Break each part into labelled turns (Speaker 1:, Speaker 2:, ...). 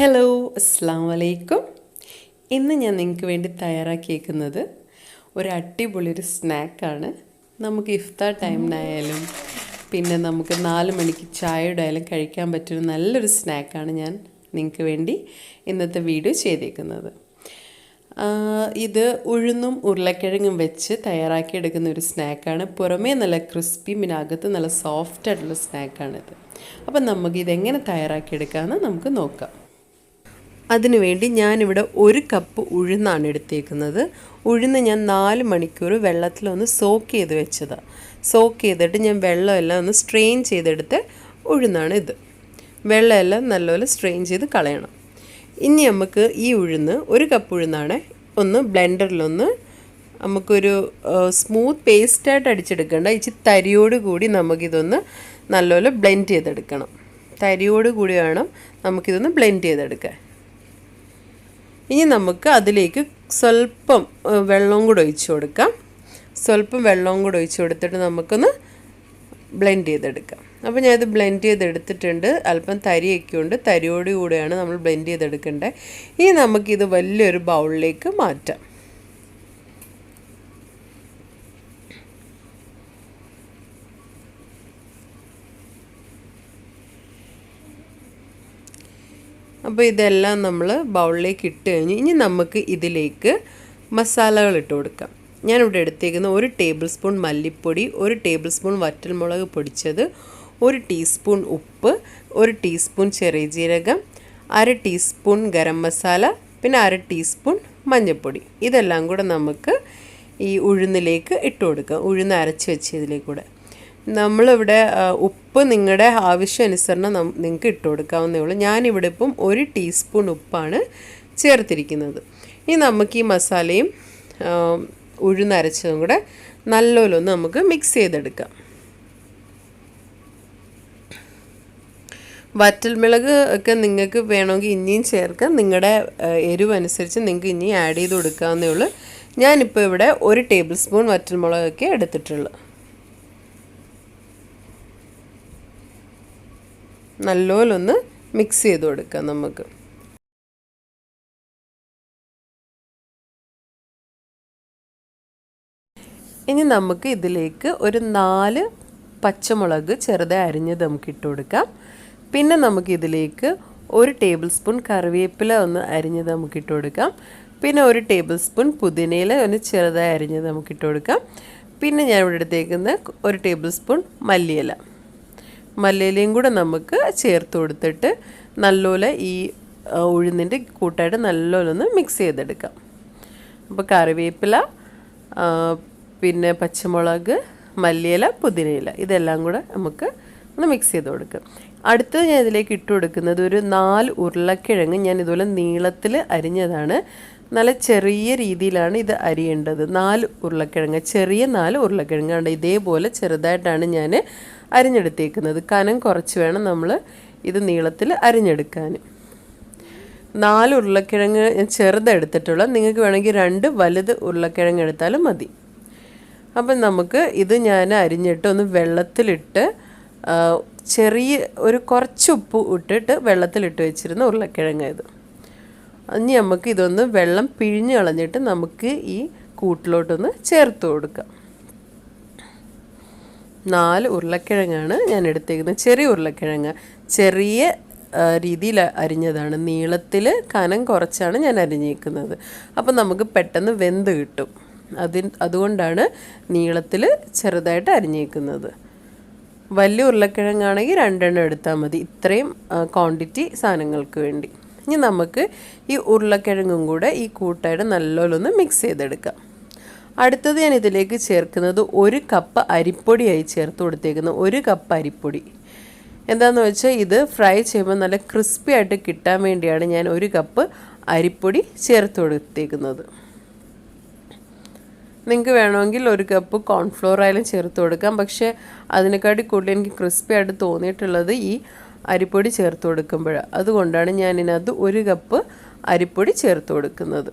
Speaker 1: Hello അസ്സാം വലൈക്കും. ഇന്ന് ഞാൻ നിങ്ങൾക്ക് വേണ്ടി തയ്യാറാക്കിയേക്കുന്നത് ഒരു അടിപൊളി ഒരു സ്നാക്കാണ്. നമുക്ക് ഇഫ്താർ ടൈമിനായാലും പിന്നെ നമുക്ക് 4 മണിക്ക് ചായയുടെ ആയാലും കഴിക്കാൻ പറ്റുന്ന നല്ലൊരു സ്നാക്കാണ് ഞാൻ നിങ്ങൾക്ക് വേണ്ടി ഇന്നത്തെ വീഡിയോ ചെയ്തേക്കുന്നത്. ഇത് ഉഴുന്നും ഉരുളക്കിഴങ്ങും വെച്ച് തയ്യാറാക്കിയെടുക്കുന്ന ഒരു സ്നാക്കാണ്. പുറമേ നല്ല ക്രിസ്പി പിന്നെ അകത്ത് നല്ല സോഫ്റ്റ് ആയിട്ടുള്ള സ്നാക്കാണിത്. അപ്പം നമുക്കിതെങ്ങനെ തയ്യാറാക്കിയെടുക്കാമെന്ന് നമുക്ക് നോക്കാം. അതിനുവേണ്ടി ഞാനിവിടെ 1 കപ്പ് ഉഴുന്നാണ് എടുത്തേക്കുന്നത്. ഉഴുന്ന് ഞാൻ 4 മണിക്കൂർ വെള്ളത്തിലൊന്ന് സോക്ക് ചെയ്ത് വെച്ചതാണ്. സോക്ക് ചെയ്തിട്ട് ഞാൻ വെള്ളമെല്ലാം ഒന്ന് സ്ട്രെയിൻ ചെയ്തെടുത്ത് ഉഴുന്നാണ് ഇത്. വെള്ളമെല്ലാം നല്ലപോലെ സ്ട്രെയിൻ ചെയ്ത് കളയണം. ഇനി നമുക്ക് ഈ ഉഴുന്ന് 1 കപ്പ് ഉഴുന്നാണ് ഒന്ന് ബ്ലെൻഡറിലൊന്ന് നമുക്കൊരു സ്മൂത്ത് പേസ്റ്റായിട്ട് അടിച്ചെടുക്കേണ്ട. ഇച്ചിരി തരിയോട് കൂടി നമുക്കിതൊന്ന് നല്ലപോലെ ബ്ലെൻഡ് ചെയ്തെടുക്കണം. തരിയോട് കൂടി വേണം നമുക്കിതൊന്ന് ബ്ലെൻഡ് ചെയ്തെടുക്കാൻ. ഇനി നമുക്ക് അതിലേക്ക് സ്വല്പം വെള്ളവും കൂടെ ഒഴിച്ച് കൊടുക്കാം. സ്വല്പം വെള്ളവും കൂടെ ഒഴിച്ച് കൊടുത്തിട്ട് നമുക്കൊന്ന് ബ്ലെൻഡ് ചെയ്തെടുക്കാം. അപ്പോൾ ഞാനിത് ബ്ലെൻഡ് ചെയ്തെടുത്തിട്ടുണ്ട്. അല്പം തരിയൊക്കെ ഉണ്ട്. തരിയോട് കൂടെയാണ് നമ്മൾ ബ്ലെൻഡ് ചെയ്തെടുക്കേണ്ടത്. ഇനി നമുക്കിത് വലിയൊരു ബൗളിലേക്ക് മാറ്റാം. അപ്പോൾ ഇതെല്ലാം നമ്മൾ ബൗളിലേക്ക് ഇട്ട് കഴിഞ്ഞ് ഇനി നമുക്ക് ഇതിലേക്ക് മസാലകൾ ഇട്ട് കൊടുക്കാം. ഞാനിവിടെ എടുത്തേക്കുന്ന 1 ടേബിൾ സ്പൂൺ മല്ലിപ്പൊടി, 1 ടേബിൾ സ്പൂൺ വറ്റൽമുളക് പൊടിച്ചത്, 1 ടീസ്പൂൺ ഉപ്പ്, 1 ടീസ്പൂൺ ചെറിയ ജീരകം, 1/2 ടീസ്പൂൺ ഗരം മസാല, പിന്നെ 1/2 ടീസ്പൂൺ മഞ്ഞൾപ്പൊടി. ഇതെല്ലാം കൂടെ നമുക്ക് ഈ ഉഴുന്നിലേക്ക് ഇട്ട് കൊടുക്കാം. ഉഴുന്ന് അരച്ച് വെച്ചതിലേക്കൂടെ നമ്മളിവിടെ ഉപ്പ് നിങ്ങളുടെ ആവശ്യാനുസരണം നിങ്ങൾക്ക് ഇട്ട് കൊടുക്കാവുന്നേ ഉള്ളൂ. ഞാനിവിടെ ഇപ്പം 1 ടീസ്പൂൺ ഉപ്പാണ് ചേർത്തിരിക്കുന്നത്. ഇനി നമുക്ക് ഈ മസാലയും ഉഴുന്നരച്ചതും കൂടെ നല്ലോണം ഒന്ന് നമുക്ക് മിക്സ് ചെയ്തെടുക്കാം. വറ്റൽമുളക് ഒക്കെ നിങ്ങൾക്ക് വേണമെങ്കിൽ ഇനിയും ചേർക്കാം. നിങ്ങളുടെ എരിവ് അനുസരിച്ച് നിങ്ങൾക്ക് ഇനിയും ആഡ് ചെയ്ത് കൊടുക്കാവുന്നേ ഉള്ളൂ. ഞാനിപ്പോൾ ഇവിടെ 1 ടേബിൾ സ്പൂൺ വറ്റൽമുളകൊക്കെ എടുത്തിട്ടുള്ളൂ. നല്ലോലൊന്ന് മിക്സ് ചെയ്ത് കൊടുക്കാം നമുക്ക്. ഇനി നമുക്ക് ഇതിലേക്ക് ഒരു 4 പച്ചമുളക് ചെറുതായി അരിഞ്ഞത് നമുക്ക് ഇട്ട് കൊടുക്കാം. പിന്നെ നമുക്കിതിലേക്ക് 1 ടേബിൾ സ്പൂൺ കറിവേപ്പില ഒന്ന് അരിഞ്ഞത് നമുക്ക് ഇട്ട് കൊടുക്കാം. പിന്നെ 1 ടേബിൾ സ്പൂൺ പുതിനയില ഒന്ന് ചെറുതായി അരിഞ്ഞത് നമുക്ക് ഇട്ട് കൊടുക്കാം. പിന്നെ ഞാൻ ഇവിടെ എടുത്തേക്കുന്ന 1 ടേബിൾ സ്പൂൺ മല്ലിയിലയും കൂടെ നമുക്ക് ചേർത്ത് കൊടുത്തിട്ട് നല്ലപോലെ ഈ ഉഴുന്നിൻ്റെ കൂട്ടായിട്ട് നല്ലപോലെ ഒന്ന് മിക്സ് ചെയ്തെടുക്കാം. അപ്പോൾ കറിവേപ്പില, പിന്നെ പച്ചമുളക്, മല്ലിയില, പുതിനയില ഇതെല്ലാം കൂടെ നമുക്ക് ഒന്ന് മിക്സ് ചെയ്ത് കൊടുക്കാം. അടുത്തത് ഞാൻ ഇതിലേക്ക് ഇട്ട് കൊടുക്കുന്നത് ഒരു 4 ഉരുളക്കിഴങ്ങ് ഞാൻ ഇതുപോലെ നീളത്തിൽ അരിഞ്ഞതാണ്. നല്ല ചെറിയ രീതിയിലാണ് ഇത് അരിയേണ്ടത്. 4 ഉരുളക്കിഴങ്ങ്, ചെറിയ 4 ഉരുളക്കിഴങ്ങാണ്. ഇതേപോലെ ചെറുതായിട്ടാണ് ഞാൻ അരിഞ്ഞെടുത്തേക്കുന്നത്. കനം കുറച്ച് വേണം നമ്മൾ ഇത് നീളത്തിൽ അരിഞ്ഞെടുക്കാൻ. 4 ഉരുളക്കിഴങ്ങ് ഞാൻ ചെറുതെടുത്തിട്ടുള്ള, നിങ്ങൾക്ക് വേണമെങ്കിൽ 2 വലുത് ഉരുളക്കിഴങ്ങ് എടുത്താലും മതി. അപ്പം നമുക്ക് ഇത് ഞാൻ അരിഞ്ഞിട്ട് ഒന്ന് വെള്ളത്തിലിട്ട് ചെറിയ ഒരു കുറച്ച് ഉപ്പ് ഇട്ടിട്ട് വെള്ളത്തിലിട്ട് വെച്ചിരുന്ന ഉരുളക്കിഴങ്ങ് ഇത്. ഇനി നമുക്ക് ഇതൊന്ന് വെള്ളം പിഴിഞ്ഞ് കളഞ്ഞിട്ട് നമുക്ക് ഈ കൂട്ടിലോട്ടൊന്ന് ചേർത്ത് കൊടുക്കാം. 4 ഉരുളക്കിഴങ്ങാണ് ഞാൻ എടുത്തേക്കുന്നത്. ചെറിയ ഉരുളക്കിഴങ്ങ് ചെറിയ രീതിയിൽ അരിഞ്ഞതാണ്. നീളത്തിൽ കനം കുറച്ചാണ് ഞാൻ അരിഞ്ഞേക്കുന്നത്. അപ്പം നമുക്ക് പെട്ടെന്ന് വെന്ത് കിട്ടും. അതുകൊണ്ടാണ് നീളത്തിൽ ചെറുതായിട്ട് അരിഞ്ഞേക്കുന്നത്. വലിയ ഉരുളക്കിഴങ്ങാണെങ്കിൽ 2 എണ്ണം എടുത്താൽ മതി, ഇത്രയും ക്വാണ്ടിറ്റി സാധനങ്ങൾക്ക് വേണ്ടി. ഇനി നമുക്ക് ഈ ഉരുളക്കിഴങ്ങും കൂടെ ഈ കൂട്ടായിട്ട് നല്ലോണം ഒന്ന് മിക്സ് ചെയ്തെടുക്കാം. അടുത്തത് ഞാൻ ഇതിലേക്ക് ചേർക്കുന്നത് 1 കപ്പ് അരിപ്പൊടിയായി ചേർത്ത് കൊടുത്തേക്കുന്നത്. 1 കപ്പ് അരിപ്പൊടി എന്താണെന്ന് വെച്ചാൽ ഇത് ഫ്രൈ ചെയ്യുമ്പോൾ നല്ല ക്രിസ്പി ആയിട്ട് കിട്ടാൻ വേണ്ടിയാണ് ഞാൻ 1 കപ്പ് അരിപ്പൊടി ചേർത്ത് കൊടുത്തേക്കുന്നത്. നിങ്ങൾക്ക് വേണമെങ്കിൽ 1 കപ്പ് കോൺഫ്ലോർ ആയാലും ചേർത്ത് കൊടുക്കാം. പക്ഷേ അതിനെക്കാട്ടി കൂടുതൽ എനിക്ക് ക്രിസ്പി ആയിട്ട് തോന്നിയിട്ടുള്ളത് ഈ അരിപ്പൊടി ചേർത്ത് കൊടുക്കുമ്പോഴാണ്. അതുകൊണ്ടാണ് ഞാൻ ഇതിനകത്ത് 1 കപ്പ് അരിപ്പൊടി ചേർത്ത് കൊടുക്കുന്നത്.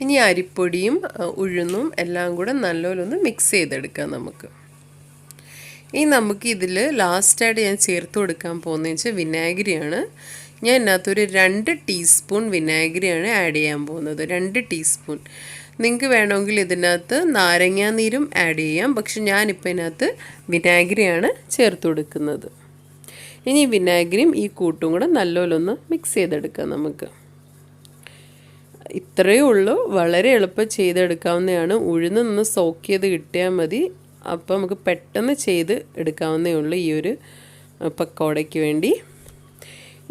Speaker 1: ഇനി അരിപ്പൊടിയും ഉഴുന്നും എല്ലാം കൂടെ നല്ലോണം ഒന്ന് മിക്സ് ചെയ്തെടുക്കാം നമുക്ക്. ഇനി നമുക്ക് ഇതിൽ ലാസ്റ്റായിട്ട് ഞാൻ ചേർത്ത് കൊടുക്കാൻ പോകുന്നതെന്ന് വെച്ചാൽ വിനാഗിരിയാണ്. ഞാൻ ഇതിനകത്തൊരു 2 ടീസ്പൂൺ വിനാഗിരിയാണ് ആഡ് ചെയ്യാൻ പോകുന്നത്. 2 ടീസ്പൂൺ. നിങ്ങൾക്ക് വേണമെങ്കിൽ ഇതിനകത്ത് നാരങ്ങാനീരും ആഡ് ചെയ്യാം. പക്ഷെ ഞാനിപ്പോൾ ഇതിനകത്ത് വിനാഗിരിയാണ് ചേർത്ത് കൊടുക്കുന്നത്. ഇനി വിനാഗിരിയും ഈ കൂട്ടും കൂടെ നല്ലോണം ഒന്ന് മിക്സ് ചെയ്തെടുക്കാം നമുക്ക്. ഇത്രയേ ഉള്ളൂ. വളരെ എളുപ്പം ചെയ്തെടുക്കാവുന്നതാണ്. ഉഴുന്നൊന്ന് സോക്ക് ചെയ്ത് കിട്ടിയാൽ മതി. അപ്പോൾ നമുക്ക് പെട്ടെന്ന് ചെയ്ത് എടുക്കാവുന്നേ ഉള്ളൂ ഈ ഒരു പക്കോടയ്ക്ക് വേണ്ടി.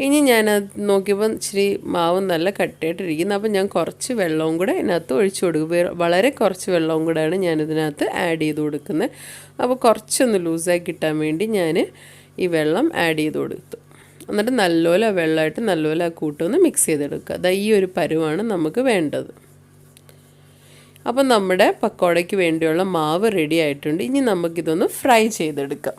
Speaker 1: ഇനി ഞാനത് നോക്കിയപ്പോൾ ഇച്ചിരി മാവ് നല്ല കട്ടയായിട്ടിരിക്കുന്നത്. അപ്പോൾ ഞാൻ കുറച്ച് വെള്ളവും കൂടെ ഇതിനകത്ത് ഒഴിച്ചു കൊടുക്കും. വളരെ കുറച്ച് വെള്ളവും കൂടെയാണ് ഞാനിതിനകത്ത് ആഡ് ചെയ്ത് കൊടുക്കുന്നത്. അപ്പോൾ കുറച്ചൊന്ന് ലൂസാക്കി കിട്ടാൻ വേണ്ടി ഞാൻ ഈ വെള്ളം ആഡ് ചെയ്ത് കൊടുത്തു. എന്നിട്ട് നല്ലപോലെ വെള്ളമായിട്ട് നല്ലപോലെ ആ കൂട്ടൊന്ന് മിക്സ് ചെയ്തെടുക്കുക. അതാ ഈ ഒരു പരുവാണ് നമുക്ക് വേണ്ടത്. അപ്പം നമ്മുടെ പക്കോടയ്ക്ക് വേണ്ടിയുള്ള മാവ് റെഡി ആയിട്ടുണ്ട്. ഇനി നമുക്കിതൊന്ന് ഫ്രൈ ചെയ്തെടുക്കാം.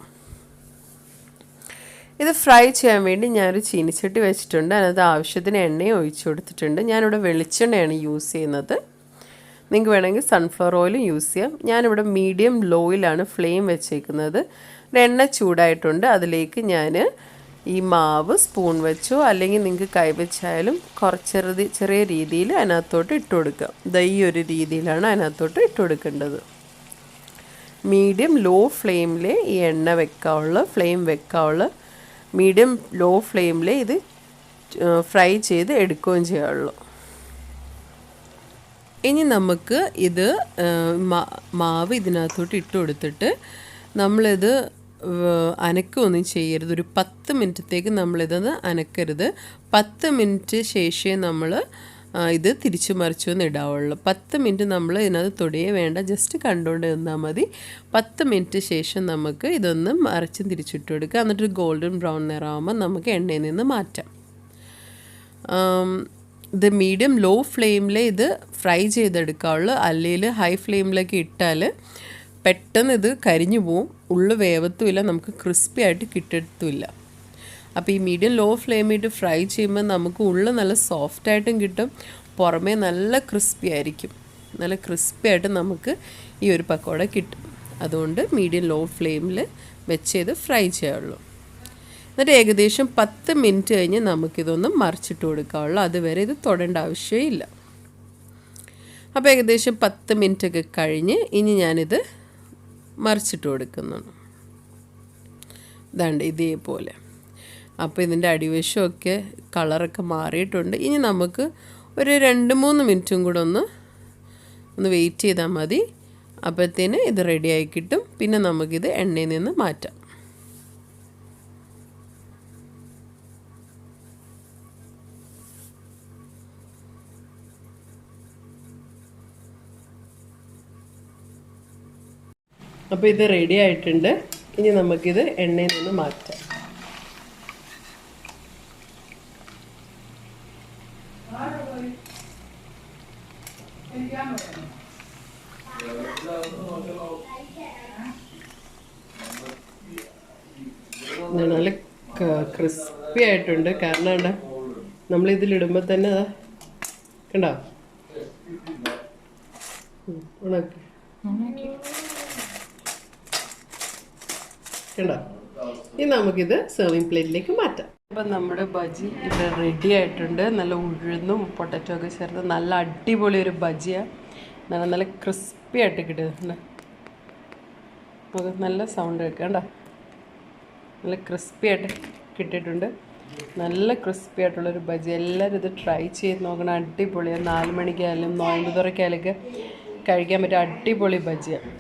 Speaker 1: ഇത് ഫ്രൈ ചെയ്യാൻ വേണ്ടി ഞാനൊരു ചീനിച്ചട്ടി വെച്ചിട്ടുണ്ട്. അതിനകത്ത് ആവശ്യത്തിന് എണ്ണയും ഒഴിച്ചു കൊടുത്തിട്ടുണ്ട്. ഞാനിവിടെ വെളിച്ചെണ്ണയാണ് യൂസ് ചെയ്യുന്നത്. നിങ്ങൾക്ക് വേണമെങ്കിൽ സൺഫ്ലവർ ഓയിലും യൂസ് ചെയ്യാം. ഞാനിവിടെ മീഡിയം ലോയിലാണ് ഫ്ലെയിം വെച്ചേക്കുന്നത്. എണ്ണ ചൂടായിട്ടുണ്ട്. അതിലേക്ക് ഞാൻ ഈ മാവ് സ്പൂൺ വെച്ചോ അല്ലെങ്കിൽ നിങ്ങൾക്ക് കൈവച്ചായാലും കുറച്ച് ചെറിയ രീതിയിൽ അതിനകത്തോട്ട് ഇട്ട് കൊടുക്കുക. ഈ ഒരു രീതിയിലാണ് അതിനകത്തോട്ട് ഇട്ട് കൊടുക്കേണ്ടത്. മീഡിയം ലോ ഫ്ലെയിമിൽ ഈ എണ്ണ ഫ്ലെയിം വെക്കാവുള്ള. മീഡിയം ലോ ഫ്ലെയിമിൽ ഇത് ഫ്രൈ ചെയ്ത് എടുക്കുകയും ചെയ്യാവുള്ളൂ. ഇനി നമുക്ക് ഇത് മാവ് ഇതിനകത്തോട്ട് ഇട്ട് കൊടുത്തിട്ട് നമ്മളിത് അനക്കൊന്നും ചെയ്യരുത്. ഒരു 10 മിനിറ്റത്തേക്ക് നമ്മളിതൊന്ന് അനക്കരുത്. 10 മിനിറ്റ് ശേഷമേ നമ്മൾ ഇത് തിരിച്ചു മറിച്ചൊന്ന് ഇടാവുള്ളൂ. 10 മിനിറ്റ് നമ്മൾ ഇതിനകത്ത് തൊടിയേ വേണ്ട, ജസ്റ്റ് കണ്ടുകൊണ്ട് നിന്നാൽ മതി. 10 മിനിറ്റ് ശേഷം നമുക്ക് ഇതൊന്ന് മറിച്ചും തിരിച്ചിട്ട് കൊടുക്കുക. എന്നിട്ട് ഗോൾഡൻ ബ്രൗൺ നിറമാകുമ്പോൾ നമുക്ക് എണ്ണയിൽ നിന്ന് മാറ്റാം. ഇത് മീഡിയം ലോ ഫ്ലെയിമിൽ ഇത് ഫ്രൈ ചെയ്തെടുക്കാവുള്ളൂ. അല്ലെങ്കിൽ ഹൈ ഫ്ലെയിമിലേക്ക് ഇട്ടാൽ പെട്ടെന്ന് ഇത് കരിഞ്ഞു പോവും. ഉള്ളു വേവത്തുമില്ല, നമുക്ക് ക്രിസ്പി ആയിട്ട് കിട്ടത്തുമില്ല. അപ്പോൾ ഈ മീഡിയം ലോ ഫ്ലെയിമിട്ട് ഫ്രൈ ചെയ്യുമ്പോൾ നമുക്ക് ഉള്ളു നല്ല സോഫ്റ്റായിട്ടും കിട്ടും, പുറമേ നല്ല ക്രിസ്പി ആയിരിക്കും. നല്ല ക്രിസ്പി ആയിട്ട് നമുക്ക് ഈ ഒരു പക്കോട കിട്ടും. അതുകൊണ്ട് മീഡിയം ലോ ഫ്ലെയിമിൽ വെച്ച് ഇത് ഫ്രൈ ചെയ്യാവുള്ളൂ. എന്നിട്ട് ഏകദേശം 10 മിനിറ്റ് കഴിഞ്ഞ് നമുക്കിതൊന്ന് മറിച്ചിട്ട് കൊടുക്കാവുള്ളൂ. അതുവരെ ഇത് തൊടേണ്ട ആവശ്യമില്ല. അപ്പോൾ ഏകദേശം 10 മിനിറ്റൊക്കെ കഴിഞ്ഞ് ഇനി ഞാനിത് മറിച്ചിട്ട് കൊടുക്കുന്നുണ്ട്. ഇതാണ്ട് ഇതേപോലെ. അപ്പോൾ ഇതിൻ്റെ അടിവശമൊക്കെ കളറൊക്കെ മാറിയിട്ടുണ്ട്. ഇനി നമുക്ക് ഒരു 2-3 മിനിറ്റും കൂടെ ഒന്ന് വെയിറ്റ് ചെയ്താൽ മതി. അപ്പോഴത്തേന് ഇത് റെഡിയായി കിട്ടും. പിന്നെ നമുക്കിത് എണ്ണയിൽ നിന്ന് മാറ്റാം. അപ്പോൾ ഇത് റെഡി ആയിട്ടുണ്ട്. ഇനി നമുക്കിത് എണ്ണയിൽ നിന്ന് മാറ്റാം. നല്ല ക്രിസ്പി ആയിട്ടുണ്ട്. കാരണം എന്താ, നമ്മളിതിലിടുമ്പോൾ തന്നെ അതാ കണ്ടോ ഉണക്കി കണ്ടോ. ഇനി നമുക്കിത് സെർവിങ് പ്ലേറ്റിലേക്ക് മാറ്റാം. അപ്പം നമ്മുടെ ബജി ഇവിടെ റെഡി ആയിട്ടുണ്ട്. നല്ല ഉഴുന്നും പൊട്ടറ്റോ ഒക്കെ ചേർത്ത് നല്ല അടിപൊളി ഒരു ബജിയാണ്. നല്ല ക്രിസ്പി ആയിട്ട് കിട്ടുന്നുണ്ട്. നമുക്ക് നല്ല സൗണ്ട് കേൾക്കണ്ട. നല്ല ക്രിസ്പി ആയിട്ട് കിട്ടിയിട്ടുണ്ട്. നല്ല ക്രിസ്പി ആയിട്ടുള്ളൊരു ബജി. എല്ലാവരും ഇത് ട്രൈ ചെയ്ത് നോക്കണം. അടിപൊളിയാണ്. 4 മണിക്കായാലും നോയമ്പ് തുറക്കായാലൊക്കെ കഴിക്കാൻ പറ്റിയ അടിപൊളി ബജിയാണ്.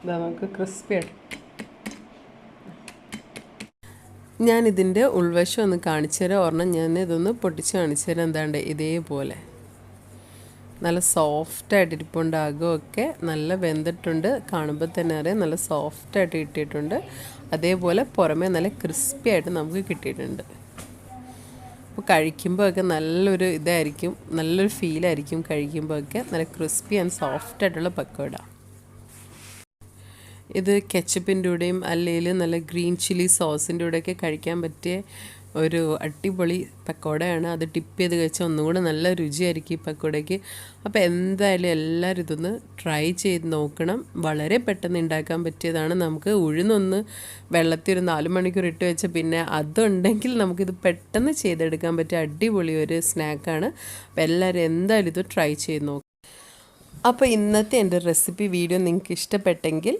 Speaker 1: ഇതാ നമുക്ക് ക്രിസ്പി ആയിട്ട്. ഞാനിതിൻ്റെ ഉൾവശം ഒന്ന് കാണിച്ചു തരാം. ഒരെണ്ണം ഞാൻ ഇതൊന്ന് പൊട്ടിച്ച് കാണിച്ചു തരാം. എന്താണ്ട് ഇതേപോലെ നല്ല സോഫ്റ്റായിട്ട് ഇരിപ്പുണ്ട്. അകമൊക്കെ നല്ല വെന്തിട്ടുണ്ട്. കാണുമ്പോൾ തന്നെ അറിയാം നല്ല സോഫ്റ്റായിട്ട് കിട്ടിയിട്ടുണ്ട്. അതേപോലെ പുറമേ നല്ല ക്രിസ്പി ആയിട്ട് നമുക്ക് കിട്ടിയിട്ടുണ്ട്. അപ്പോൾ കഴിക്കുമ്പോഴൊക്കെ നല്ലൊരു ഇതായിരിക്കും, നല്ലൊരു ഫീലായിരിക്കും കഴിക്കുമ്പോഴൊക്കെ. നല്ല ക്രിസ്പി ആൻഡ് സോഫ്റ്റായിട്ടുള്ള പക്കോട. ഇത് കെച്ചപ്പിൻ്റെ കൂടെയും അല്ലെങ്കിൽ നല്ല ഗ്രീൻ ചില്ലി സോസിൻ്റെ കൂടെയൊക്കെ കഴിക്കാൻ പറ്റിയ ഒരു അടിപൊളി പക്കോടയാണ്. അത് ടിപ്പ് ചെയ്ത് കഴിച്ചാൽ ഒന്നുകൂടെ നല്ല രുചിയായിരിക്കും ഈ പക്കോടയ്ക്ക്. അപ്പോൾ എന്തായാലും എല്ലാവരും ഇതൊന്ന് ട്രൈ ചെയ്ത് നോക്കണം. വളരെ പെട്ടെന്ന് ഉണ്ടാക്കാൻ പറ്റിയതാണ്. നമുക്ക് ഉഴുന്നൊന്ന് വെള്ളത്തിൽ ഒരു 4 മണിക്കൂർ ഇട്ട് വെച്ച പിന്നെ അതുണ്ടെങ്കിൽ നമുക്കിത് പെട്ടെന്ന് ചെയ്തെടുക്കാൻ പറ്റിയ അടിപൊളി ഒരു സ്നാക്കാണ്. അപ്പോൾ എല്ലാവരും എന്തായാലും ഇത് ട്രൈ ചെയ്ത് നോക്കും. അപ്പോൾ ഇന്നത്തെ എൻ്റെ റെസിപ്പി വീഡിയോ നിങ്ങൾക്ക് ഇഷ്ടപ്പെട്ടെങ്കിൽ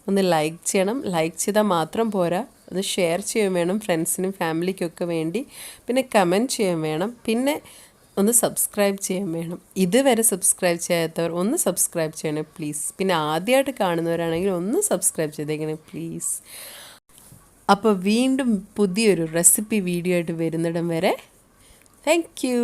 Speaker 1: ഒന്ന് ലൈക്ക് ചെയ്യണം. ലൈക്ക് ചെയ്താൽ മാത്രം പോരാ, ഒന്ന് ഷെയർ ചെയ്യാൻ വേണം ഫ്രണ്ട്സിനും ഫാമിലിക്കൊക്കെ വേണ്ടി. പിന്നെ കമൻറ്റ് ചെയ്യാൻ വേണം. പിന്നെ ഒന്ന് സബ്സ്ക്രൈബ് ചെയ്യാൻ വേണം. ഇതുവരെ സബ്സ്ക്രൈബ് ചെയ്യാത്തവർ ഒന്ന് സബ്സ്ക്രൈബ് ചെയ്യണേ പ്ലീസ്. പിന്നെ ആദ്യമായിട്ട് കാണുന്നവരാണെങ്കിൽ ഒന്ന് സബ്സ്ക്രൈബ് ചെയ്തേക്കണേ പ്ലീസ്. അപ്പോൾ വീണ്ടും പുതിയൊരു റെസിപ്പി വീഡിയോ ആയിട്ട് വരുന്നിടം വരെ താങ്ക് യു.